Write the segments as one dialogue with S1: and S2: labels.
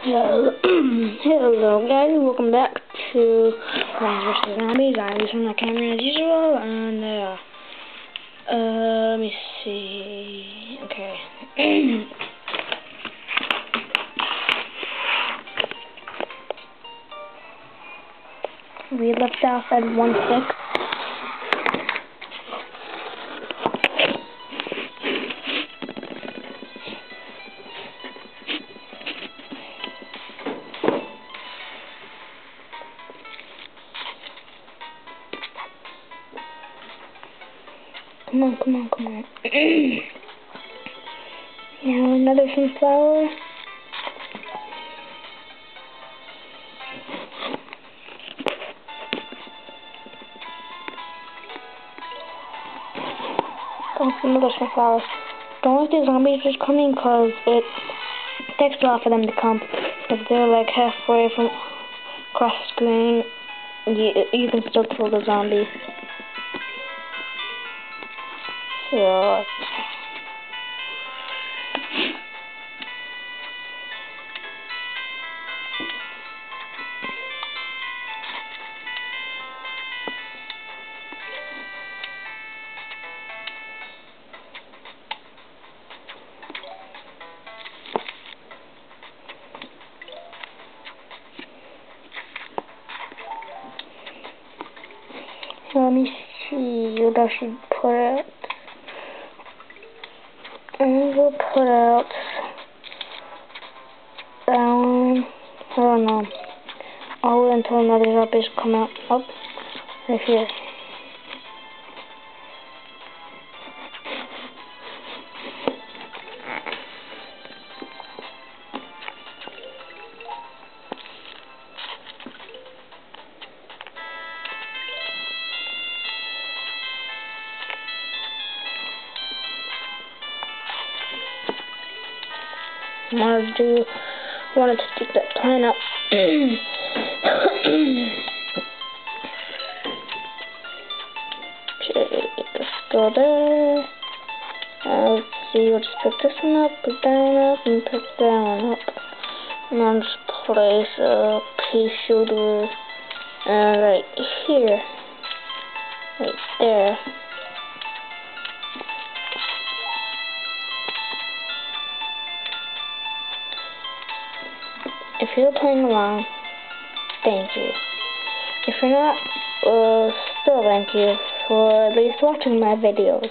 S1: Hello, hello guys, welcome back to Plants vs. Zombies. I'm using my camera as usual, and let me see, okay. We left off at 1-6. Come on. Now another sunflower. Another sunflower. Don't let the zombies just come in, because it takes a while for them to come. If they're like halfway from across the screen, you can still kill the zombie. So, let me see what I should put out. And we'll put out that one. I don't know. I'll wait until another zombies come out. Up right here. Wanted to stick that plant up. Okay, let's go there. Let's see, we'll just pick this one up, pick that one up, and pick that one up. And I'll just place a pea shooter right here. Right there. If you're playing along, thank you. If you're not, still thank you for at least watching my videos.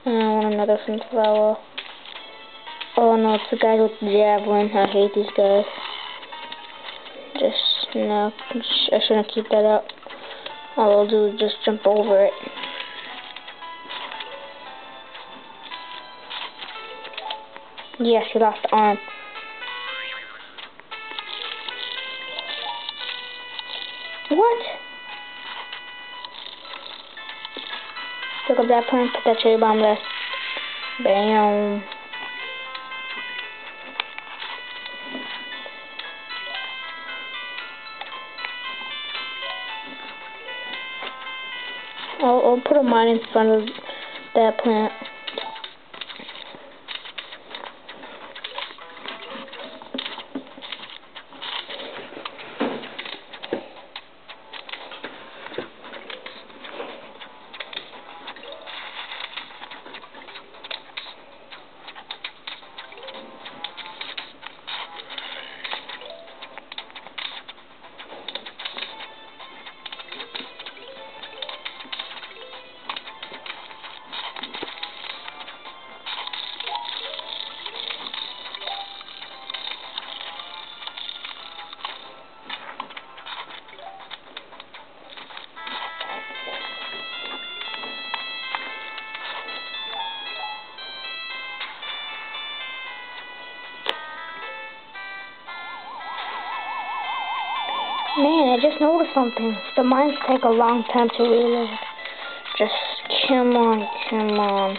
S1: And I want another sunflower. Oh no, it's the guy with the javelin. I hate these guys. I shouldn't keep that up. All I'll do is just jump over it. Yes, he lost the arm. What? Pick up that plant, put that cherry bomb there. Bam. I'll put a mine in front of that plant. Man, I just noticed something. The mines take a long time to reload. Just come on.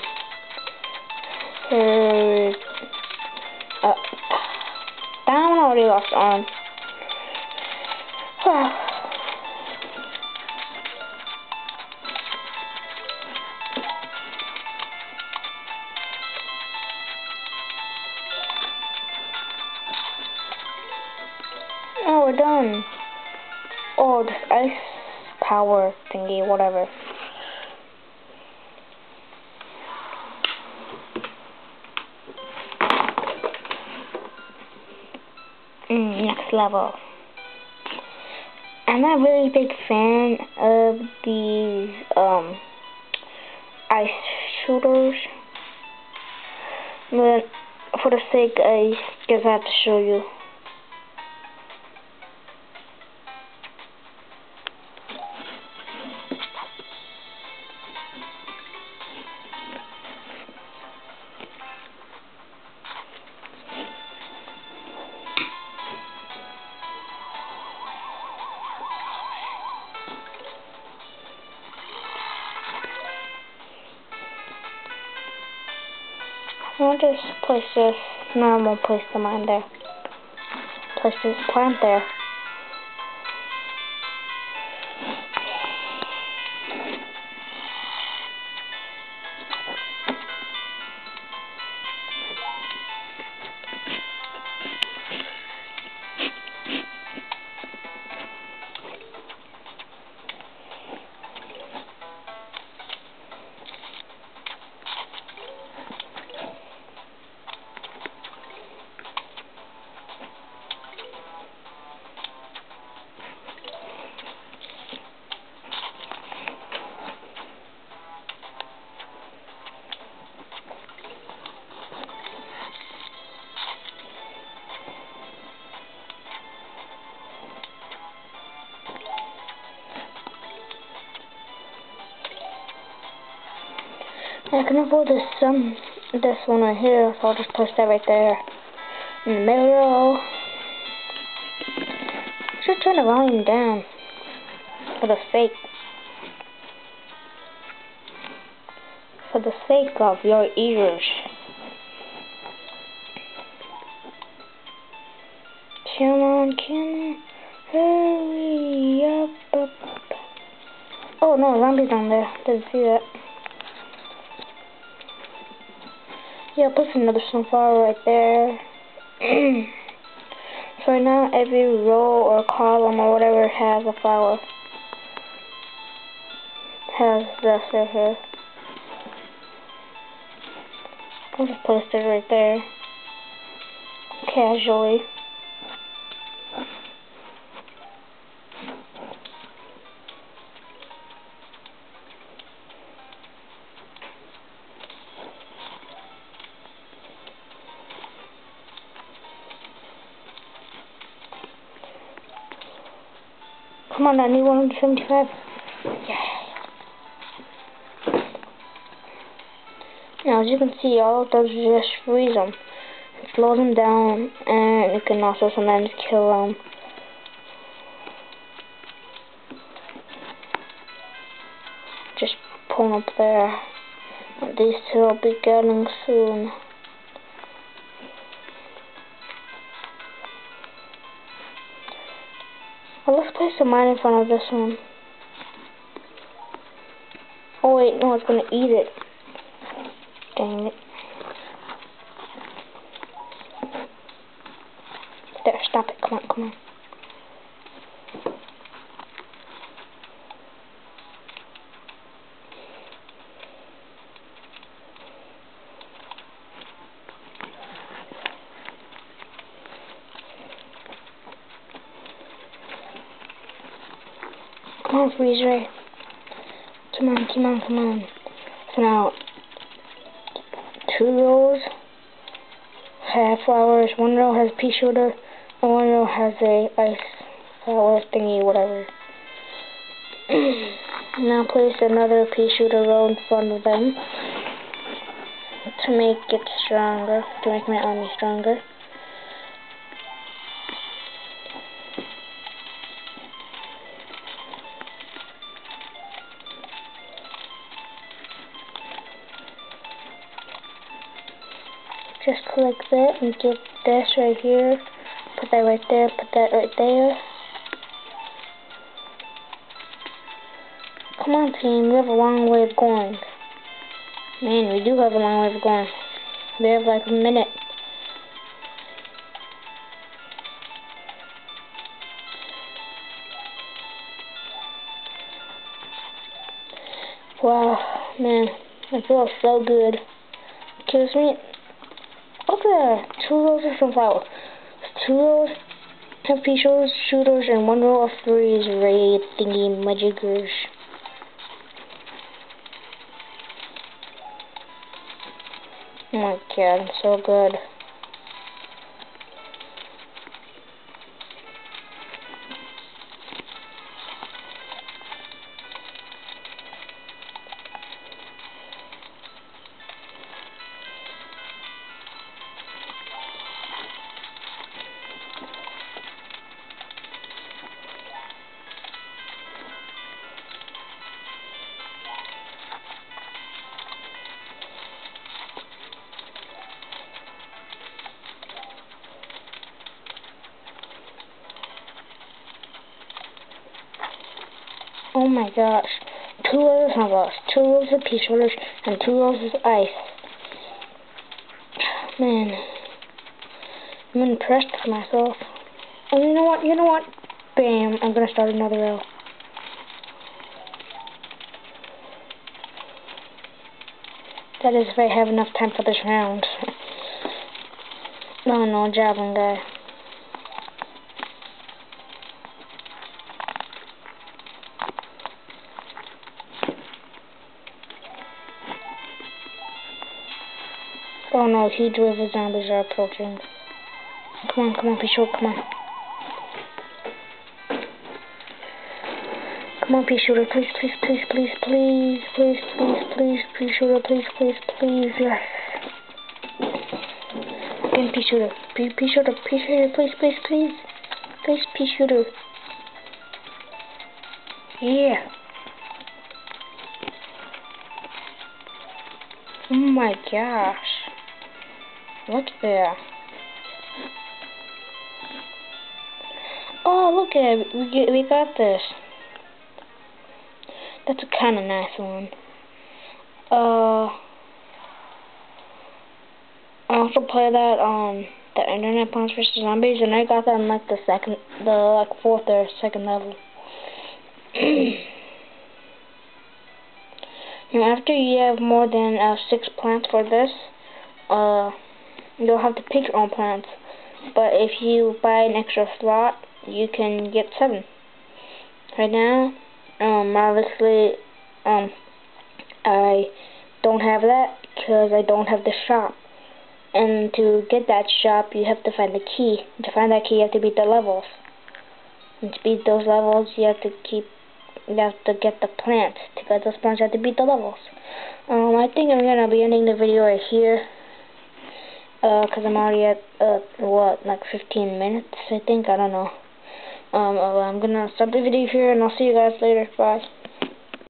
S1: Hurry up. Damn, I already lost arm. sun. Oh, this ice power thingy, whatever. Next level. I'm not really a big fan of these ice shooters, but for the sake, I guess I have to show you. I'll just place this. No, I won't place the mine there. Place this plant there. I can afford this one right here, so I'll just place that right there in the middle. Should turn the volume down for the sake of your ears. Come on, hurry up. Oh no, zombies down there. Didn't see that. Yeah, I'll put another sunflower right there. So right now, every row or column or whatever has a flower. Has this right here. I'll just place it right there. Casually. Come on, I need 175. Yeah. Now, as you can see, all it does is just freeze them. Slow them down, and it can also sometimes kill them. Just pull them up there. And these two will be getting soon. Well, let's place a mine in front of this one. Oh wait, no, it's gonna eat it. Dang it. There, stop it. Come on, come on. Come on, freeze ray. Come on, come on, come on. So now, 2 rows have flowers, 1 row has a pea shooter, and 1 row has a ice flower thingy, whatever. Now place another pea shooter row in front of them to make it stronger, to make my army stronger. Just click that and get this right here. Put that right there, put that right there. Come on, team, we have a long way of going. Man, we do have a long way of going. We have like a minute. Wow, man, I feel so good. Excuse me. Okay, 2 rolls of sunflower. 2 rolls of pea shooters and 1 roll of freeze ray thingy majiggers. Oh my god, so good. Oh my gosh. 2 rolls of sunflowers, 2 rolls of pea shooters, and 2 rolls of ice. Man, I'm impressed with myself. And you know what? Bam, I'm gonna start another row. That is if I have enough time for this round. No, javelin guy. Oh no, huge wave of zombies are approaching. Come on, pea shooter, come on. Come on, pea shooter, please, pea shooter, please, yes. Again, pea shooter, pea shooter, please, pea shooter. Yeah. Oh my gosh. Look there. Oh, look at it. We got this. That's a kind of nice one. I also play that on the Internet Plants vs Zombies, and I got that in like the 4th or 2nd level. Now, after you have more than 6 plants for this, you'll have to pick your own plants. But if you buy an extra slot, you can get 7. Right now, obviously, I don't have that because I don't have the shop. And to get that shop, you have to find the key. To find that key, you have to beat the levels. And to beat those levels, you have to get the plants. To get those plants, you have to beat the levels. I think I'm gonna be ending the video right here. Cause I'm already at like 15 minutes, I think. I don't know. I'm gonna stop the video here, and I'll see you guys later. Bye.